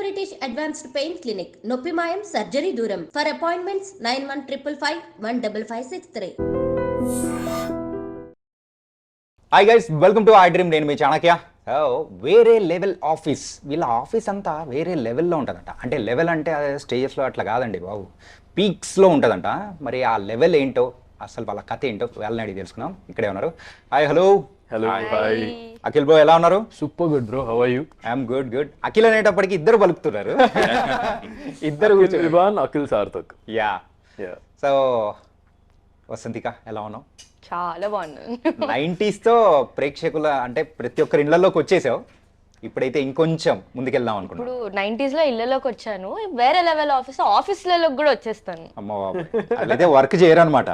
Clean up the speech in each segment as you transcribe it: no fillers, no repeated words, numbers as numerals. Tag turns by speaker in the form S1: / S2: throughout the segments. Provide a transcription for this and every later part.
S1: British advanced pain clinic, నొప్పి మాయం, surgery దూరం. For appointments 9155556563.
S2: Hi guys, welcome to I dream. నేను మీ చాణక్య. వేరే లెవెల్ ఆఫీస్. వీళ్ళ ఆఫీస్ అంతా వేరే లెవెల్లో ఉంటుందంట. అంటే లెవెల్ అంటే స్టేజెస్లో అట్లా కాదండి బాబు, పీక్స్లో ఉంటుందంట. మరి ఆ లెవెల్ ఏంటో, అసలు వాళ్ళ కథ ఏంటో వాళ్ళని అడిగి తెలుసుకుందాం. ఇక్కడే ఉన్నారు. Hi, hello.
S3: Hi
S2: Akhil bro, ఎలా ఉన్నారు?
S3: Super good bro, how are you?
S2: I'm good. Akhil అనేటప్పటికి ఇద్దరు పలుకుతున్నారు. ఇద్దరు
S3: వివాన్, అఖిల్ సార్థక్.
S2: యా. సో వసంతిక, ఎలా ఉన్నావు?
S4: చాలా బాగున్నాను.
S2: 90s తో ప్రేక్షకుల అంటే ప్రతి ఒక్కరి ఇళ్లలోకి వచ్చేసావు. ఇప్పుడైతే ఇంకొంచెం ముందుకెళ్దాం అనుకున్నా.
S4: ఇప్పుడు 90s లో ఇళ్ళలోకి వచ్చాను, వేరే లెవెల్ ఆఫీస్లలోకి కూడా వచ్చేస్తాను.
S2: అమ్మ బాబు, అట్లయితే వర్క్ చేయరు అనమాట.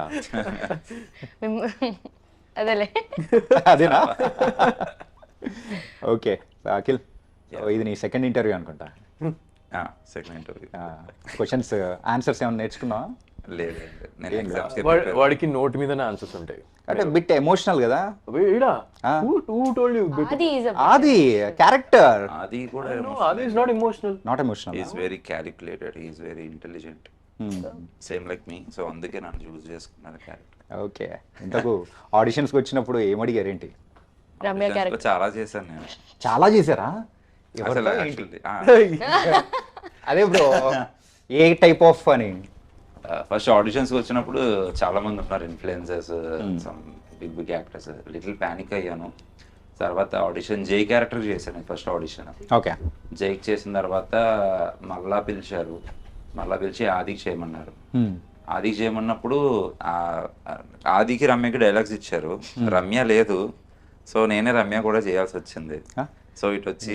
S4: అదేలే.
S2: అదేనా? ఓకే అఖిల్, ఇది నీ సెకండ్ ఇంటర్వ్యూ అనుకుంటా.
S5: Second interview.
S2: క్వశ్చన్స్ ఆన్సర్స్ ఏమైనా నేర్చుకున్నావా?
S5: లేదు,
S3: వాడికి నోట్ మీదనే ఆన్సర్స్ ఉంటాయి.
S2: అంటే బిట్ ఎమోషనల్ కదా. అది క్యారెక్టర్.
S5: అది కూడా
S3: అది is not emotional.
S2: Not emotional.
S5: Is very calculated, is very intelligent, same like me. So అందుకే నన్ను చూస్ చేసుకున్నాను క్యారెక్టర్.
S2: ఓకే, ఇంతకు ఆడిషన్స్కి వచ్చినప్పుడు ఏమడిగారు ఏంటి?
S4: రమ్య క్యారెక్టర్
S5: చాలా చేశాను నేను.
S2: చాలా చేశారా?
S5: అసలు
S2: అదే బ్రో, ఏ టైప్ ఆఫ్ అని?
S5: ఫస్ట్ ఆడిషన్స్ వచ్చినప్పుడు చాలా మంది ఉన్నారు, influencers, some big actors. Little panic అయ్యాను. తర్వాత ఆడిషన్ జై క్యారెక్టర్ చేశాను ఫస్ట్ ఆడిషన్.
S2: ఓకే.
S5: జైకి చేసిన తర్వాత మళ్ళా పిలిచి ఆదికి చేయమన్నారు. ఆదికి చేయమన్నప్పుడు ఆదికి రమ్యకి డైలాగ్స్ ఇచ్చారు, రమ్య లేదు. సో నేనే రమ్య కూడా చేయాల్సి వచ్చింది. సో ఇటు వచ్చి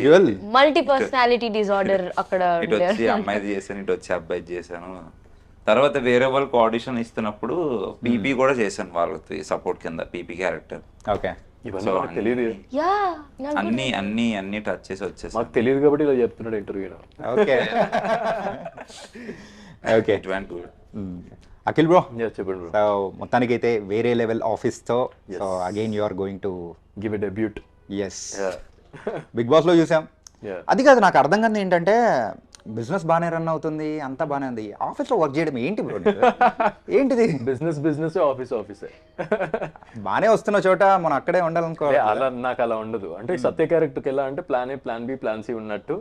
S4: మల్టీ పర్సనాలిటీ డిజార్డర్ అక్కడ
S5: ఇటు వచ్చి అమ్మాయిది చేశాను, ఇటు వచ్చి అబ్బాయి చేశాను. తర్వాత వేరే వాళ్ళకి ఆడిషన్ ఇస్తున్నప్పుడు పీపీ కూడా చేశాను, వాళ్ళకి సపోర్ట్ కింద పీపీ క్యారెక్టర్.
S2: ఓకే.
S3: సో తెలియదు,
S5: అన్ని టచ్ చేసి వచ్చేసి
S3: మాకు తెలియదు కాబట్టి ఇలా చెప్తున్నాడు ఇంటర్వ్యూలో.
S2: ఓకే. ఓకే. అఖిల్ బ్రో,
S3: చెప్పండి బ్రో.
S2: సో మొత్తానికి అయితే వేరే లెవెల్ ఆఫీస్తో so again you are going to
S3: give a debut.
S2: Yes. Big బాస్లో చూసాం. అది కాదు, నాకు అర్థం కాదు ఏంటంటే బిజినెస్ బాగానే రన్ అవుతుంది, అంతా బాగానే ఉంది, ఆఫీస్లో వర్క్ చేయడం ఏంటి బ్రో? ఏంటిది?
S3: బిజినెస్ ఆఫీసే.
S2: బాగానే వస్తున్న చోట మనం అక్కడే ఉండాలనుకో.
S3: అలా నాకు అలా ఉండదు. అంటే సత్య క్యారెక్టర్కి ఎలా అంటే plan A, plan B, plan C ఉన్నట్టు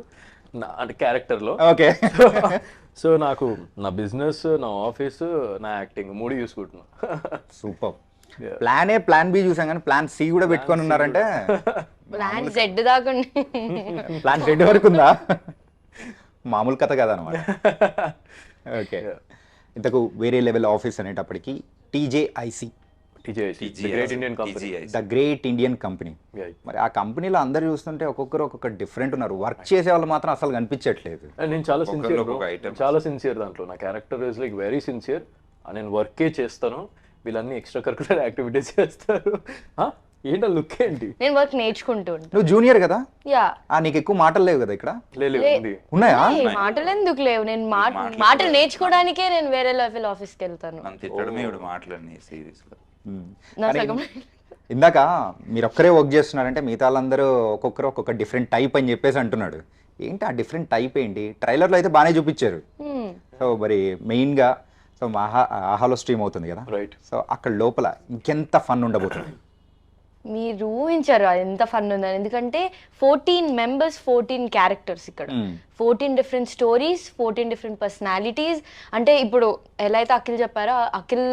S3: అంటే క్యారెక్టర్లో.
S2: ఓకే.
S3: సో నాకు నా బిజినెస్, నా ఆఫీస్, నా యాక్టింగ్ 3 చూసుకుంటున్నా.
S2: Super. Plan A, plan B చూసాం కానీ ప్లాన్ సి కూడా పెట్టుకొని ఉన్నారంటే.
S4: ప్లాన్ జెడ్ దాకా.
S2: ప్లాన్ జెడ్ వరకు ఉందా? మామూలు కథ కాదనమాట. ఓకే. ఇంతకు వేరే లెవెల్ ఆఫీస్ అనేటప్పటికి టీజేఐసి, ద గ్రేట్ ఇండియన్ కంపెనీ. మరి ఆ కంపెనీలో అందరు చూస్తుంటే ఒక్కొక్కరు ఒక్కొక్క డిఫరెంట్ ఉన్నారు. వర్క్ చేసే వాళ్ళు మాత్రం అసలు కనిపించట్లేదు.
S3: నేను చాలా సిన్సియర్ దాంట్లో. నా character is like very sincere. నేను వర్కే చేస్తాను, వీళ్ళన్నీ ఎక్స్ట్రా కరికులర్ యాక్టివిటీస్ చేస్తారు. ఏంటో లుక్ ఏంటి?
S4: నేను వర్క్ నేర్చుకుంటూ ఉంటాను.
S2: నువ్వు జూనియర్ కదా?
S4: యా.
S2: నీకు ఎక్కువ మాటలు లేవు కదా ఇక్కడ? ఉన్నాయా?
S4: మాటలు ఎందుకు లేవు? నేను మాటలు నేర్చుకోవడానికే నేను వేరే లెవెల్ ఆఫీస్కి వెళ్తాను.
S2: ఇందాక మీరు ఒక్కరే వర్క్ చేస్తున్నారంటే మిగతా వాళ్ళందరూ ఒక్కొక్కరు ఒక్కొక్క డిఫరెంట్ టైప్ అని చెప్పేసి అంటున్నాడు. ఏంటి ఆ డిఫరెంట్ టైప్ ఏంటి? ట్రైలర్లో అయితే బాగానే చూపించారు. సో మరి మెయిన్గా సో ఆహాలో స్ట్రీమ్ అవుతుంది కదా,
S3: రైట్?
S2: సో అక్కడ లోపల ఇంకెంత ఫన్ ఉండబోతుంది?
S4: మీరు ఊహించారు ఎంత ఫన్ ఉందని. ఎందుకంటే 14 members, 14 క్యారెక్టర్స్ ఇక్కడ. 14 డిఫరెంట్ స్టోరీస్, 14 డిఫరెంట్ పర్సనాలిటీస్. అంటే ఇప్పుడు ఎలా అయితే అఖిల్ చెప్పారో, Akhil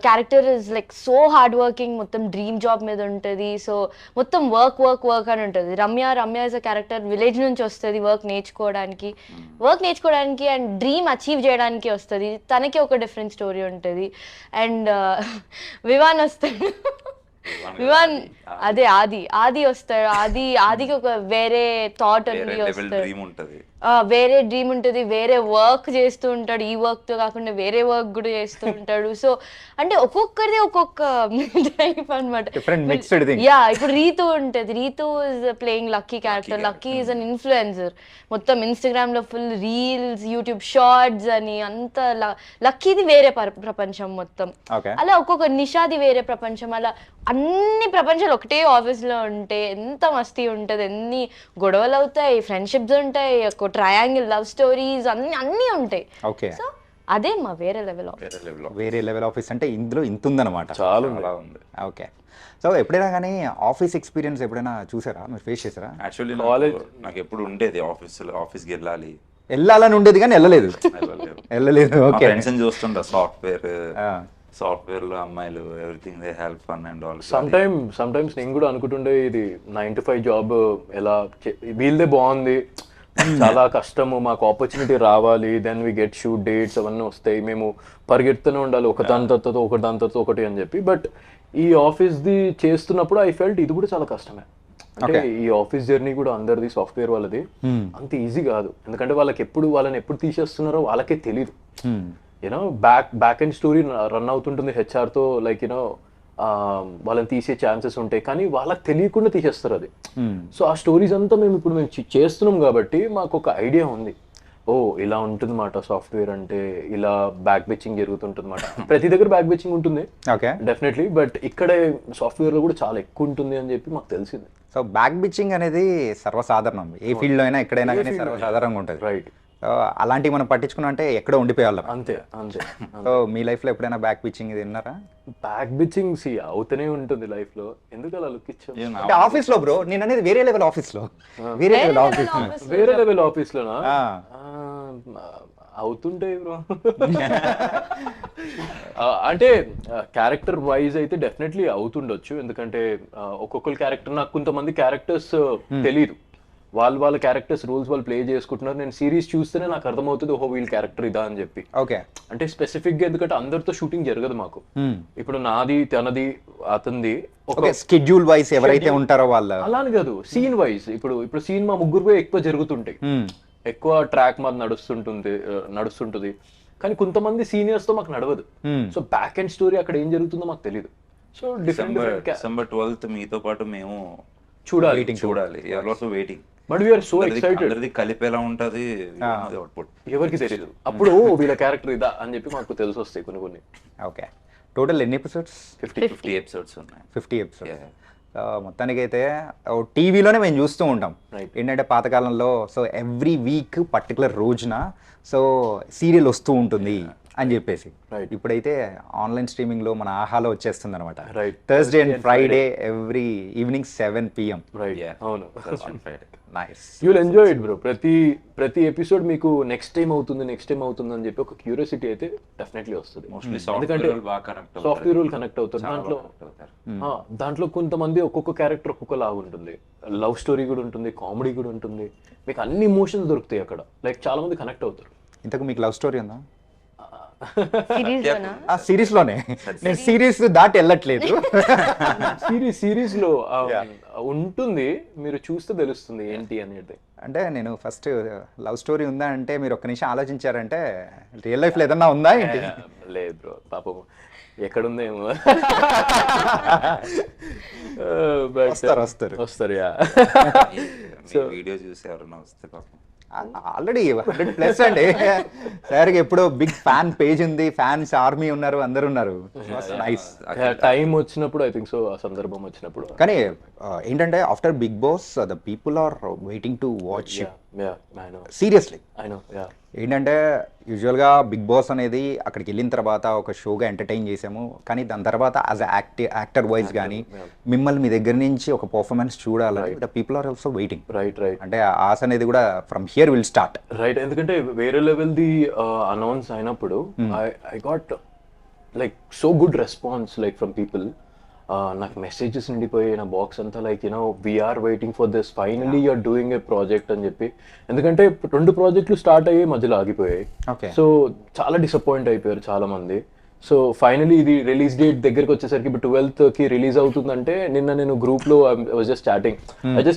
S4: character is like so hard working, మొత్తం డ్రీమ్ జాబ్ మీద ఉంటుంది. సో మొత్తం వర్క్ అని ఉంటుంది. Ramya is a character, village నుంచి వస్తుంది వర్క్ నేర్చుకోవడానికి అండ్ డ్రీమ్ అచీవ్ చేయడానికి వస్తుంది. తనకి ఒక డిఫరెంట్ స్టోరీ ఉంటుంది. అండ్ వివాన్ వస్తాడు. వివాన్ అదే ఆది వస్తాడు. ఆదికి ఒక వేరే థాట్ అనేది వస్తాడు, వేరే డ్రీమ్ ఉంటుంది, వేరే వర్క్ చేస్తూ ఉంటాడు. ఈ వర్క్ తో కాకుండా వేరే వర్క్ కూడా చేస్తూ ఉంటాడు. సో అంటే ఒక్కొక్కరిది ఒక్కొక్క టైప్ అనమాట. యా. ఇప్పుడు రీతు ఉంటుంది. Ritu is playing Lucky character. Lucky is an influencer. మొత్తం ఇన్స్టాగ్రామ్ లో ఫుల్ రీల్స్, యూట్యూబ్ షార్ట్స్ అని అంత. లక్కీది వేరే ప్రపంచం మొత్తం. అలా ఒక్కొక్క నిషాది వేరే ప్రపంచం. అలా అన్ని ప్రపంచాలు ఒకటే ఆఫీస్ లో ఉంటే ఎంత మస్తీ ఉంటది, ఎన్ని గొడవలు అవుతాయి, ఫ్రెండ్షిప్స్ ఉంటాయి, ఒక ట్రయాంగిల్ లవ్ స్టోరీస్ అన్ని ఉంటాయి.
S2: ఓకే,
S4: సో అదే మా వేరే లెవెల్ ఆఫ్
S2: వేరే లెవెల్ ఆఫీస్ అంటే ఇందులో ఇంత ఉందన్నమాట.
S3: చాలా
S5: ఉంది.
S2: ఓకే, సో ఎప్పుడైనా కానీ ఆఫీస్ ఎక్స్పీరియన్స్ ఎప్పుడైనా చూసారా, మీరు ఫేస్ చేసారా?
S5: యాక్చువల్లీ
S3: College-
S5: నాకు ఎప్పుడు ఉండేది ఆఫీస్కి వెళ్ళాలి,
S2: వెళ్ళాలని ఉండేది కానీ వెళ్ళలేదు. వెళ్ళలేదు. ఓకే,
S5: ఫ్రెండ్స్ చూస్తుంటా సాఫ్ట్వేర్ లో అమ్మాయిలు everything they help fun and all.
S3: Sometimes నేను కూడా అనుకుంటుండే ఇది 9 to 5 జాబ్ ఎలా వీళ్ళదే బాగుంది, చాలా కష్టము, మాకు ఆపర్చునిటీ రావాలి, then we get shoot dates అవన్నీ వస్తాయి, మేము పరిగెడుతూనే ఉండాలి ఒక దాని తర్వాత ఒకటి దాని తర్వాత ఒకటి అని చెప్పి. బట్ ఈ ఆఫీస్ది చేస్తున్నప్పుడు ఐ ఫెల్ట్ ఇది కూడా చాలా కష్టమే. అంటే ఈ ఆఫీస్ జర్నీ కూడా అందరిది సాఫ్ట్వేర్ వాళ్ళది అంత ఈజీ కాదు, ఎందుకంటే వాళ్ళని ఎప్పుడు తీసేస్తున్నారో వాళ్ళకే తెలీదు. You know back and story run అవుతుంటుంది హెచ్ఆర్ తో, లైక్ యూనో వాళ్ళని తీసే ఛాన్సెస్ ఉంటాయి, కానీ వాళ్ళకి తెలియకుండా తీసేస్తారు అది. సో ఆ స్టోరీస్ అంతా మేము చేస్తున్నాం కాబట్టి మాకు ఒక ఐడియా ఉంది, ఓ ఇలా ఉంటుంది మాట సాఫ్ట్వేర్ అంటే, ఇలా బ్యాక్ బెచ్చింగ్ జరుగుతుంటుంది మాట. ప్రతి దగ్గర బ్యాక్ బెచ్చింగ్ ఉంటుంది
S2: ఓకే,
S3: డెఫినెట్లీ, బట్ ఇక్కడే సాఫ్ట్వేర్ లో కూడా చాలా ఎక్కువ ఉంటుంది అని చెప్పి మాకు తెలిసింది.
S2: సో బ్యాక్ బిచ్చింగ్ అనేది సర్వసాధారణం, ఏ ఫీల్డ్లో అయినా ఎక్కడైనా కానీ సర్వసాధారణంగా ఉంటుంది.
S3: రైట్,
S2: సో అలాంటివి మనం పట్టించుకున్నా అంటే ఎక్కడో ఉండిపోయేవాళ్ళం.
S3: అంతే.
S2: సో మీ లైఫ్లో ఎప్పుడైనా బ్యాక్ బిచ్చింగ్ ఇది విన్నారా?
S3: బ్యాక్ బిచ్చింగ్ అవుతూనే ఉంటుంది లైఫ్ లో, ఎందుకు అలా లుక్ ఇచ్చాం?
S2: అంటే ఆఫీస్ లో బ్రో, నేను అనేది వేరే లెవెల్ ఆఫీస్ లో. వేరే లెవెల్ ఆఫీస్
S3: వేరే లెవెల్ ఆఫీస్ లోనా? అవుతుంటాయి బ్రో. అంటే క్యారెక్టర్ వైజ్ అయితే డెఫినెట్లీ అవుతుండొచ్చు, ఎందుకంటే ఒక్కొక్కరు క్యారెక్టర్, నాకు కొంతమంది క్యారెక్టర్స్ తెలియదు, వాళ్ళ క్యారెక్టర్స్ రోల్స్ వాళ్ళు ప్లే చేసుకుంటున్నారు. నేను సిరీస్ చూస్తేనే నాకు అర్థమవుతుంది, ఓహో వీళ్ళ క్యారెక్టర్ ఇదా అని చెప్పి.
S2: ఓకే,
S3: అంటే స్పెసిఫిక్ గా, ఎందుకంటే అందరితో షూటింగ్ జరగదు మాకు. ఇప్పుడు నాది, తనది, అతనిది
S2: ఓకే, షెడ్యూల్ వైస్ ఎవరైతే ఉంటారో వాళ్ళ
S3: అలానే కాదు, సీన్ వైజ్. ఇప్పుడు సీన్ మా ముగ్గురు ఎక్కువ జరుగుతుంటాయి, ఎక్కువ ట్రాక్ మాది నడుస్తుంటుంది, కానీ కొంతమంది సీనియర్స్ తో మాకు నడవదు. సో బ్యాక్ అండ్ స్టోరీ అక్కడ ఏం జరుగుతుందో మాకు తెలియదు. సో
S5: డిసెంబర్ 12th మీతో పాటు మేము
S3: చూడాలి.
S5: Also waiting,
S3: but we're so excited.
S5: కలిపేలా ఉంటది అవుట్పుట్
S3: ఎవరికి తెలియదు, అప్పుడు వీళ్ళ క్యారెక్టర్ ఇదా అని చెప్పి మాకు తెలిసి వస్తాయి కొన్ని.
S2: ఓకే, టోటల్ ఎన్ని ఎపిసోడ్స్?
S5: 50 ఎపిసోడ్స్ ఉన్నాయి.
S2: 50 ఎపిసోడ్స్. మొత్తానికైతే టీవీలోనే మేము చూస్తూ ఉంటాం ఏంటంటే పాతకాలంలో. సో ఎవ్రీ వీక్ పర్టికులర్ రోజున సో సీరియల్ వస్తూ ఉంటుంది అని చెప్పేసి. ఇప్పుడైతే ఆన్లైన్ స్ట్రీమింగ్ లో మన ఆహాలో వచ్చేస్తుంది అనమాట. Thursday and Friday every evening 7 PM.
S3: అవును,
S2: nice.
S3: You will enjoy it bro. ప్రతి ఎపిసోడ్ మీకు నెక్స్ట్ టైం అవుతుంది అని చెప్పి ఒక క్యూరియాసిటీ అయితే డెఫినెట్లీ వస్తుంది. ఎందుకంటే సాఫ్ట్వేర్ రోల్ కనెక్ట్ అవుతారు. దాంట్లో కొంతమంది ఒక్కొక్క క్యారెక్టర్ ఒక్కొక్క లాగా ఉంటుంది, లవ్ స్టోరీ కూడా ఉంటుంది, కామెడీ కూడా ఉంటుంది, మీకు అన్ని ఇమోషన్స్ దొరుకుతాయి అక్కడ. లైక్ చాలా మంది కనెక్ట్ అవుతారు.
S2: ఇంతకు మీకు లవ్ స్టోరీ ఉందా?
S4: సిరీస్
S2: లోనే, నేను సిరీస్ దాటి వెళ్ళట్లేదు.
S3: సిరీస్ లో ఉంటుంది, మీరు చూస్తే తెలుస్తుంది ఏంటి అనేది.
S2: అంటే నేను ఫస్ట్ లవ్ స్టోరీ ఉందా అంటే మీరు ఒక్క నిమిషం ఆలోచించారంటే రియల్ లైఫ్ లో ఏదన్నా ఉందా ఏంటి?
S3: లేదు బ్రో, పాపం ఎక్కడుందేమో. వస్తారు.
S5: వీడియో చూసి ఎవరన్నా వస్తే పాపం.
S2: ఆల్రెడీ 100+ అండి. సార్కి ఎప్పుడో బిగ్ ఫ్యాన్ పేజ్ ఉంది, ఫ్యాన్స్ ఆర్మీ ఉన్నారు, అందరు ఉన్నారు. నైస్.
S3: టైం వచ్చినప్పుడు ఐ థింక్ సో, ఆ సందర్భం వచ్చినప్పుడు.
S2: కానీ ఏంటంటే after Bigg Boss the people are waiting to watch seriously. ఏంటంటే యూజువల్గా బిగ్ బాస్ అనేది అక్కడికి వెళ్ళిన తర్వాత ఒక షోగా ఎంటర్టైన్ చేసాము, కానీ దాని తర్వాత యాజ్ యాక్టర్ వైజ్ కానీ మిమ్మల్ని మీ దగ్గర నుంచి ఒక పర్ఫార్మెన్స్ చూడాలని the people are also waiting.
S3: Right.
S2: అంటే ఆశ అనేది కూడా from here will start.
S3: Right, ఎందుకంటే వేరే లెవెల్ది అనౌన్స్ అయినప్పుడు I got like so good response like from people. నాకు మెసేజెస్ నిండిపోయి నా బాక్స్ అంతా like you know we're waiting for this, finally you're doing a project అని చెప్పి. ఎందుకంటే 2 ప్రాజెక్టులు స్టార్ట్ అయ్యి మధ్యలో ఆగిపోయాయి. సో చాలా డిసప్పాయింట్ అయిపోయారు చాలా మంది. సో ఫైనలీ ఇది రిలీజ్ డేట్ దగ్గరికి వచ్చేసరికి ఇప్పుడు 12th కి రిలీజ్ అవుతుందంటే, నిన్న నేను గ్రూప్ లో I just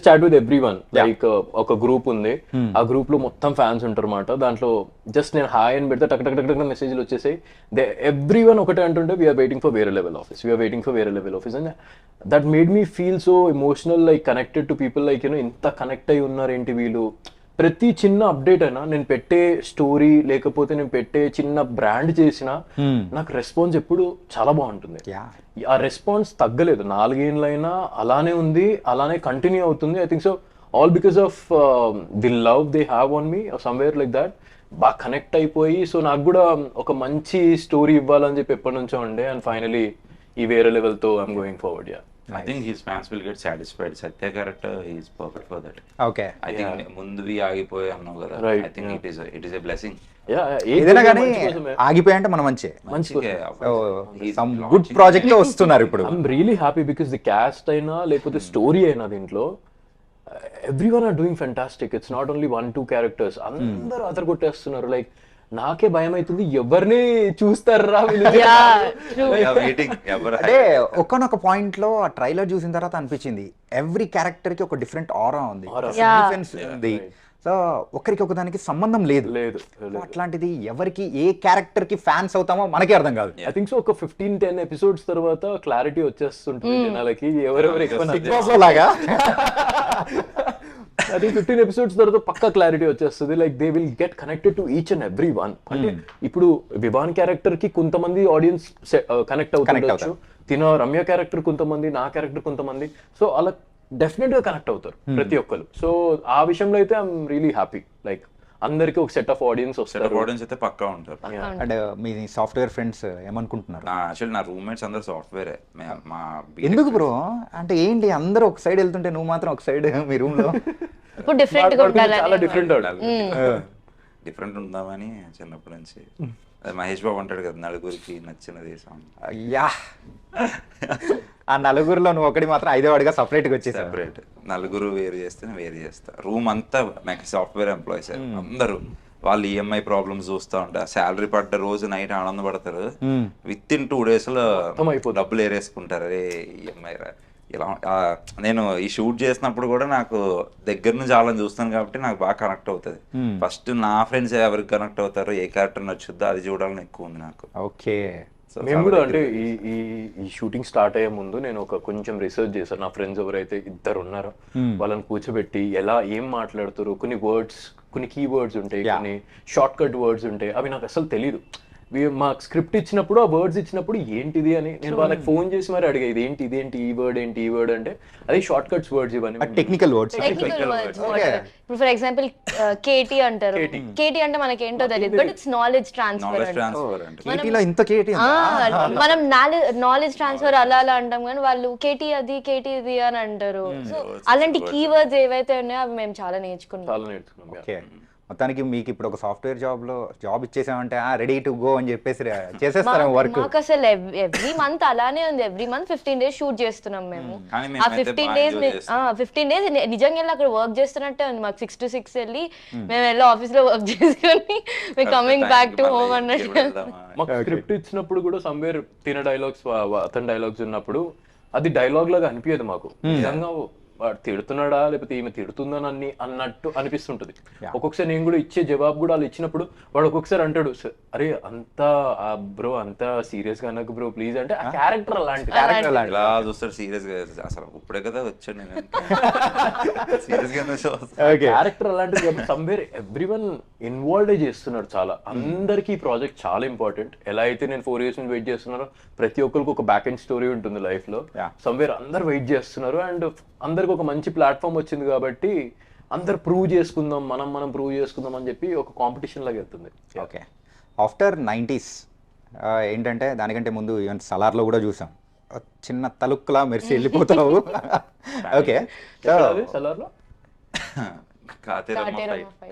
S3: chat with everyone. Like ఒక గ్రూప్ ఉంది, ఆ గ్రూప్ లో మొత్తం ఫ్యాన్స్ ఉంటారు అన్నమాట. దాంట్లో జస్ట్ నేను హాయ్ అని పెడితే టక్ టక్ టక్ టక్ మెసేజ్లు వచ్చేసాయి. ఎవ్రీవన్ ఒకటే అంటుంటే వీఆర్ వెయిటింగ్ ఫర్ వేరే level office and that made me feel so emotional, like connected to people. Like you know ఇంత కనెక్ట్ అయి ఉన్నారు ఏంటి వీళ్ళు, ప్రతి చిన్న అప్డేట్ అయినా నేను పెట్టే స్టోరీ లేకపోతే నేను పెట్టే చిన్న బ్రాండ్ చేసినా నాకు రెస్పాన్స్ ఎప్పుడు చాలా బాగుంటుంది. ఆ రెస్పాన్స్ తగ్గలేదు, 4 ఏళ్ళైనా అలానే ఉంది, అలానే కంటిన్యూ అవుతుంది. I think so all because of the love they have on me somewhere like that. బాగా కనెక్ట్ అయిపోయి సో నాకు కూడా ఒక మంచి స్టోరీ ఇవ్వాలని చెప్పి ఎప్పటి నుంచో ఉండే. అండ్ ఫైనలీ ఈ వేరే లెవెల్తో I'm going forward. Yeah,
S5: I think his fans will get satisfied. Satya character, he is perfect for that.
S2: Okay,
S5: I think ముందువి ఆగిపోయి అన్నావు కదా.
S3: Right,
S5: I think it is a blessing.
S2: ఏదైనా కానీ ఆగిపోయాయంటే మనం సమ్ గుడ్ ప్రాజెక్ట్ వస్తున్నారు ఇప్పుడు.
S3: I'm really happy because the cast అయినా లేకపోతే స్టోరీ అయినా దీంట్లో everyone are doing fantastic. It's not only 1-2 characters, అందరూ అదర్ కొట్టేస్తున్నారు. లైక్ నాకే భయం అవుతుంది, ఎవరిని చూస్తారా
S2: అంటే ఒక్కనొక పాయింట్ లో ఆ ట్రైలర్ చూసిన తర్వాత అనిపించింది ఎవ్రీ క్యారెక్టర్ కి ఒక డిఫరెంట్ ఆరా ఉంది, డిఫరెన్స్ ఉంది. సో ఒకరికి ఒకదానికి సంబంధం లేదు. అట్లాంటిది ఎవరికి ఏ క్యారెక్టర్ కి ఫ్యాన్స్ అవుతామో మనకే అర్థం కాదు.
S3: ఐ థింక్ సో ఒక 15-10 ఎపిసోడ్స్ తర్వాత క్లారిటీ వచ్చేస్తుంటుంది జనాలకి ఎవరెవరు ఎక్కువ
S2: లాగా.
S3: అది 15 ఎపిసోడ్స్ తర్వాత పక్కా క్లారిటీ వచ్చేస్తుంది. Like they will get connected to each and every one. అంటే ఇప్పుడు వివాన్ క్యారెక్టర్ కి కొంతమంది ఆడియన్స్ కనెక్ట్ అవుతుండొచ్చు, రమ్య క్యారెక్టర్ కొంతమంది, నా క్యారెక్టర్ కొంతమంది. సో అలా డెఫినెట్ గా కనెక్ట్ అవుతారు ప్రతి ఒక్కరు. సో ఆ విషయంలో అయితే ఐఎమ్ రియలీ హ్యాపీ. లైక్ అందరికి ఒక సెట్ ఆఫ్ ఆడియన్స్ వస్తారు,
S5: ఆడియన్స్ అయితే పక్కా ఉంటారు.
S2: అండ్ మీ సాఫ్ట్వేర్ ఫ్రెండ్స్ ఏమనుకుంటున్నారు?
S5: యాక్చువల్లీ నా రూమ్మేట్స్ అందరు సాఫ్ట్వేరే. మా
S2: ఎందుకు బ్రో అంటే ఏంటి అందరూ ఒక సైడ్ వెళ్తుంటే నువ్వు మాత్రం ఒక సైడ్ మీ రూమ్ లో?
S4: ఇప్పుడు డిఫరెంట్ గా ఉండాలి,
S3: చాలా
S5: డిఫరెంట్ ఉందామని చిన్నప్పటి నుంచి. మహేష్ బాబు అంటాడు కదా, నలుగురికి నచ్చినది సాంగ్.
S2: అయ్యా, ఆ నలుగురులో నువ్వు ఒకటి మాత్రం 5వ వాడిగా సపరేట్ గా వచ్చేసి
S5: సెపరేట్. నలుగురు వేరు చేస్తే వేరు చేస్తా. రూమ్ అంతా నాకు సాఫ్ట్వేర్ ఎంప్లాయీస్ అందరూ. వాళ్ళు ఈఎంఐ ప్రాబ్లమ్స్ చూస్తూ ఉంటారు. శాలరీ పడ్డ రోజు నైట్ ఆనందపడతారు, విత్ ఇన్ 2 days లో డబ్బులు ఏరేసుకుంటారు. అరే ఈఎంఐ రా ఇలా. నేను ఈ షూట్ చేసినప్పుడు కూడా నాకు దగ్గర నుంచి వాళ్ళని చూస్తాను కాబట్టి నాకు బాగా కనెక్ట్ అవుతుంది. ఫస్ట్ నా ఫ్రెండ్స్ ఎవరికి కనెక్ట్ అవుతారో, ఏ క్యారెక్టర్ నచ్చుద్దో అది చూడాలని ఎక్కువ ఉంది నాకు.
S2: ఓకే,
S3: మేము కూడా అంటే ఈ షూటింగ్ స్టార్ట్ అయ్యే ముందు నేను కొంచెం రీసెర్చ్ చేశాను. నా ఫ్రెండ్స్ ఎవరైతే 2 ఉన్నారో వాళ్ళని కూర్చోబెట్టి ఏం మాట్లాడుతారు, కొన్ని వర్డ్స్, కొన్ని కీ వర్డ్స్ ఉంటాయి, కొన్ని షార్ట్ కట్ వర్డ్స్ ఉంటాయి, అవి నాకు అసలు తెలీదు. మాకు స్క్రిప్ట్ ఇచ్చినప్పుడు, ఆ వర్డ్స్ ఇచ్చినప్పుడు ఏంటిది అని నేను వాళ్ళకి ఫోన్ చేసి మరి అడిగా, ఇదేంటి ఈ వర్డ్ ఏంటి, ఈ వర్డ్ అంటే అది షార్ట్ కట్స్ వర్డ్స్ ఇవన్నీ
S2: టెక్నికల్ వర్డ్స్.
S4: ఇప్పుడు ఫర్ ఎగ్జాంపుల్ కేటీ అంటారు. కేటీ అంటే మనకి ఏంటో తెలియదు, బట్ ఇట్స్ నాలెడ్జ్ ట్రాన్స్ఫర్. మనం నాలెడ్జ్ ట్రాన్స్ఫర్ అలా అంటాం, కానీ వాళ్ళు కేటీ ఇది అని అంటారు. సో అలాంటి కీవర్డ్స్ ఏవైతే ఉన్నాయో అవి మేము చాలా నేర్చుకున్నాం.
S2: మొత్తానికి మీకు ఇప్పుడు ఒక సాఫ్ట్వేర్ జాబ్ ఇచ్చేసామంటే రెడీ టు గో అని చెప్పేసి చేసేస్తారా వర్క్?
S4: మాకు అసలు ఎవ్రీ మంత్ అలానే ఉంది. ఎవ్రీ మంత్ 15 days షూట్ చేస్తున్నాం మేము. ఆ 15 days నిజంగా వెళ్ళి అక్కడ వర్క్ చేస్తున్నట్టే ఉంది. మాకు 6 to 6 వెళ్ళి మేము వెళ్ళి ఆఫీస్ లో వర్క్ చేసుకొని కమింగ్ బ్యాక్ టు హోమ్ అన్నట్టు.
S3: మాకు స్క్రిప్ట్ ఇచ్చినప్పుడు కూడా సమ్వేర్ డైలాగ్స్, అతని డైలాగ్స్ ఉన్నప్పుడు అది డైలాగ్ లాగా అనిపించదు మాకు. నిజంగా వాడు తిడుతున్నాడా లేకపోతే ఈమె తిడుతుందని అన్నట్టు అనిపిస్తుంటది. ఒక్కొక్కసారి నేను కూడా ఇచ్చే జవాబు కూడా వాళ్ళు ఇచ్చినప్పుడు వాడు ఒక్కొక్కసారి అంటాడు, అరే అంతా బ్రో అంతా సీరియస్ గా అనకు బ్రో ప్లీజ్ అంటే. ఆ క్యారెక్టర్ అలాంటి
S5: ఇలా చూస్తాడు సీరియస్ గా. అసలు ఇప్పుడే కదా వచ్చాడు నేను సీరియస్ గా.
S3: క్యారెక్టర్ అలాంటిది. సమ్వేర్ ఎవ్రీవన్ ఇన్వాల్వ్ చేస్తున్నాడు చాలా. అందరికి ఈ ప్రాజెక్ట్ చాలా ఇంపార్టెంట్. ఎలా అయితే నేను 4 years నుంచి వెయిట్ చేస్తున్నారో, ప్రతి ఒక్కరికి ఒక బ్యాక్ ఎండ్ స్టోరీ ఉంటుంది లైఫ్ లో. సమ్వేర్ అందరు వెయిట్ చేస్తున్నారు అండ్ అందరికి ఒక మంచి ప్లాట్ఫామ్ వచ్చింది కాబట్టి అందరు ప్రూవ్ చేసుకుందాం, మనం ప్రూవ్ చేసుకుందాం అని చెప్పి ఒక కాంపిటీషన్ లాగా వెళ్తుంది.
S2: ఓకే, ఆఫ్టర్ 90s ఏంటంటే దానికంటే ముందు ఈవెన్ సలార్లో కూడా చూసాం, చిన్న తలుక్కులా మెరిసి వెళ్ళిపోతావు. ఓకే,
S3: సలార్లో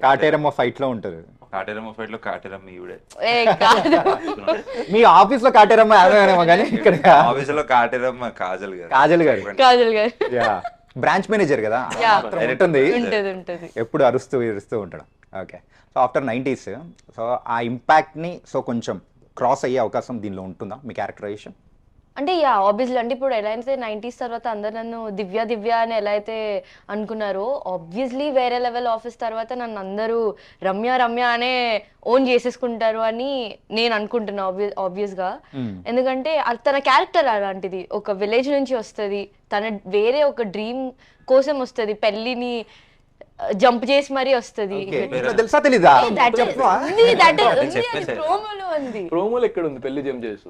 S2: కాటేరమ్మ ఫైట్ లో ఉంటుంది.
S5: కాటేరమ్మ ఫైట్ లో కాటేరమ్మ ఈవిడే.
S2: మీ ఆఫీస్ లో కాటేరమ్మ కానీ ఇక్కడ
S5: ఆఫీస్ లో కాటేరమ్మ కాజల్
S2: గారు బ్రాంచ్ మేనేజర్ కదా, ఎప్పుడు అరుస్తూ ఉంటాడు. Okay, so after 90s so ఆ ఇంపాక్ట్ ని సో కొంచెం క్రాస్ అయ్యే అవకాశం దీనిలో ఉంటుందా మీ క్యారెక్టరైజేషన్?
S4: అంటే ఆబ్వియస్లీ అంటే ఇప్పుడు ఎలా అయితే 90s తర్వాత అందరు నన్ను దివ్య అని ఎలా అయితే అనుకున్నారో, ఆబ్వియస్లీ వేరే లెవెల్ ఆఫీస్ తర్వాత నన్ను అందరూ రమ్య అనే ఓన్ చేసేసుకుంటారు అని నేను అనుకుంటున్నా ఆబ్వియస్గా. ఎందుకంటే తన క్యారెక్టర్ అలాంటిది. ఒక విలేజ్ నుంచి వస్తుంది, తన వేరే ఒక డ్రీమ్ కోసం వస్తుంది, పెళ్ళిని జంప్ చేసి మరీ వస్తుంది.
S2: ఇట్లా తెలుసా తెలీదా?
S4: ప్రోమోలో ఉంది.
S3: ప్రోమోలు ఎక్కడ ఉంది పెళ్లి జంప్ చేస్తూ?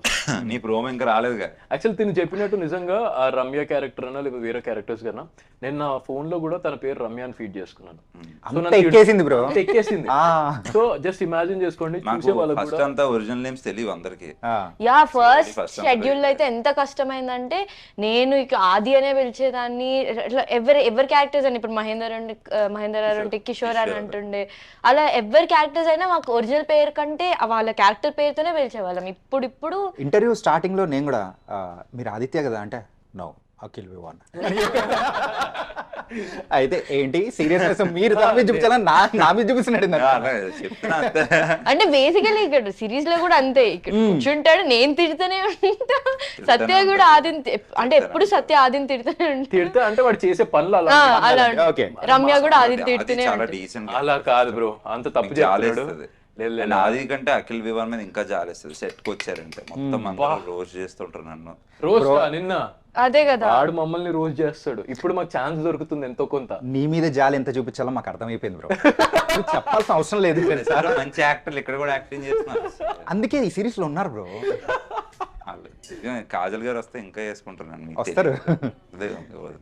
S5: నీ ప్రోమో ఇంకా రాలేదుగా.
S3: యాక్చువల్ తిని చెప్పినట్టు నిజంగా ఆ రమ్య క్యారెక్టర్ అన్నా లేకపోతే వేరే క్యారెక్టర్స్ కన్నా నేను నా ఫోన్ లో కూడా తన పేరు రమ్య అని ఫీడ్ చేసుకున్నాను.
S2: ఎక్కేసింది బ్రో,
S3: ఎక్కేసింది. సో జస్ట్ ఇమాజిన్ చేసుకోండి, చూసే వాళ్ళకి
S5: ఫస్ట్ అంతా ఒరిజినల్ నేమ్స్ తెలియవు అందరికి.
S4: యా ఫస్ట్ షెడ్యూల్ అయితే ఎంత కష్టమైందంటే నేను ఇక ఆది అనే పిలిచేదాన్ని. ఎవరి క్యారెక్టర్స్ అని ఇప్పుడు మహేందర్ అంటే కిషోర్ అని అంటుండే, అలా ఎవరి క్యారెక్టర్స్ అయినా మాకు ఒరిజినల్ పేరు కంటే వాళ్ళ క్యారెక్టర్ పేరుతోనే పిలిచేవాళ్ళం. ఇప్పుడు
S2: ఇంటర్వ్యూ స్టార్టింగ్ లో నేను కూడా మీరు ఆదిత్య కదా అంటే నో అఖిల్ వివాన్. అయితే ఏంటి సీరియస్నెస్ మీరు చూపించాలా నా మీద చూపిస్తున్నాడు
S4: అంటే బేసికలీ ఇక్కడ సిరీస్ లో కూడా అంతే. ఇక్కడ కూర్చుంటాడు, నేను తిడుతూనే ఉంటా, సత్య కూడా ఆదిని అంటే ఎప్పుడు సత్య ఆదిని తిడుతూనే ఉంటా.
S3: అంటే వాడు చేసే పనులు అలా
S4: రమ్య కూడా ఆదిని తిడుతూనే
S3: అలా కాదు బ్రో, అంత తప్పు చేస్తాడు.
S5: ఆది కంటే అఖిల్ వివాన్ మీద ఇంకా జాలేస్తుంది. సెట్ కి వచ్చారంటే మొత్తం అందరూ రోజు చేస్తుంటారు నన్ను.
S3: రోజు నిన్న
S4: అదే కదా,
S3: వాడు మమ్మల్ని రోజు చేస్తాడు. ఇప్పుడు మాకు ఛాన్స్ దొరుకుతుంది ఎంతో కొంత.
S2: నీ మీద జాలి ఎంత చూపించాలో మాకు అర్థమైపోయింది బ్రో, చెప్పాల్సిన అవసరం లేదు.
S5: మంచి యాక్టర్లు ఇక్కడ కూడా యాక్టింగ్ చేస్తున్నారు,
S2: అందుకే ఈ సిరీస్ లో ఉన్నారు బ్రో.
S5: కాజల్ గారు వస్తే ఇంకా వేసుకుంటున్నాను.
S2: వస్తారు,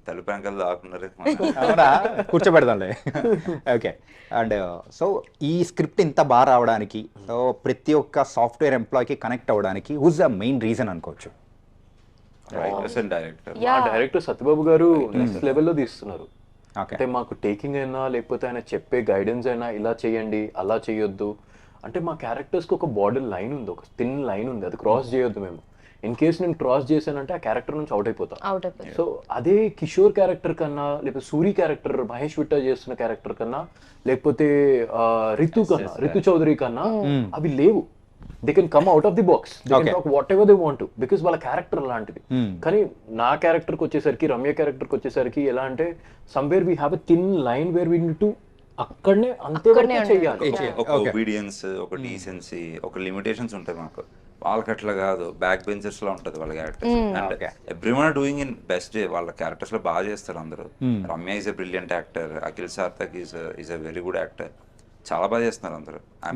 S5: తెలుపు అంకలు దాకున్నారు.
S2: కూర్చోబెడదాంలే. ఓకే. అండ్ సో ఈ స్క్రిప్ట్ ఇంత బాగా రావడానికి ప్రతి ఒక్క సాఫ్ట్వేర్ ఎంప్లాయ్కి కనెక్ట్ అవ్వడానికి హూజ్ ద మెయిన్ రీజన్ అనుకోవచ్చు?
S3: డైరెక్టర్ సత్యబాబు గారు నెక్స్ట్ లెవెల్లో తీస్తున్నారు. అంటే మాకు టేకింగ్ అయినా లేకపోతే ఆయన చెప్పే గైడెన్స్ అయినా ఇలా చేయండి అలా చేయొద్దు అంటే మా క్యారెక్టర్స్కి ఒక బార్డర్ లైన్ ఉంది, ఒక థిన్ లైన్ ఉంది, అది క్రాస్ చేయొద్దు మేము. ఇన్ కేస్ నేను క్రాస్ చేశానంటే ఆ క్యారెక్టర్ నుంచి అవుట్ అయిపోతా. సో అదే కిషోర్ క్యారెక్టర్ కన్నా లేకపోతే సూరి క్యారెక్టర్, మహేష్ విట్టా చేస్తున్న క్యారెక్టర్ కన్నా లేకపోతే రితు చౌదరి కన్నా అవి లేవు. They can come out of the box, they can talk what ever they want to, because వాళ్ళ క్యారెక్టర్ అలాంటిది. కానీ నా క్యారెక్టర్కి వచ్చేసరికి, రమ్య క్యారెక్టర్కి వచ్చేసరికి ఎలా అంటే somewhere we have a thin line where we need to అక్కడనే అంతే చేయాలి.
S5: ఒక ఒబీడియన్స్, ఒక డీసెన్సీ, ఒక లిమిటేషన్స్ ఉంటాయి మాకు. వాళ్ళకి అట్లా కాదు, బ్యాక్ బెంచర్స్ లో ఉంటది వాళ్ళ characters. And everyone doing in best. వాళ్ళ క్యారెక్టర్స్ లో బాగా చేస్తారు అందరూ. Ramya is a brilliant actor, Akhil Sarthak is a very good actor, చాలా బాగా చేస్తున్నారు అందరూ.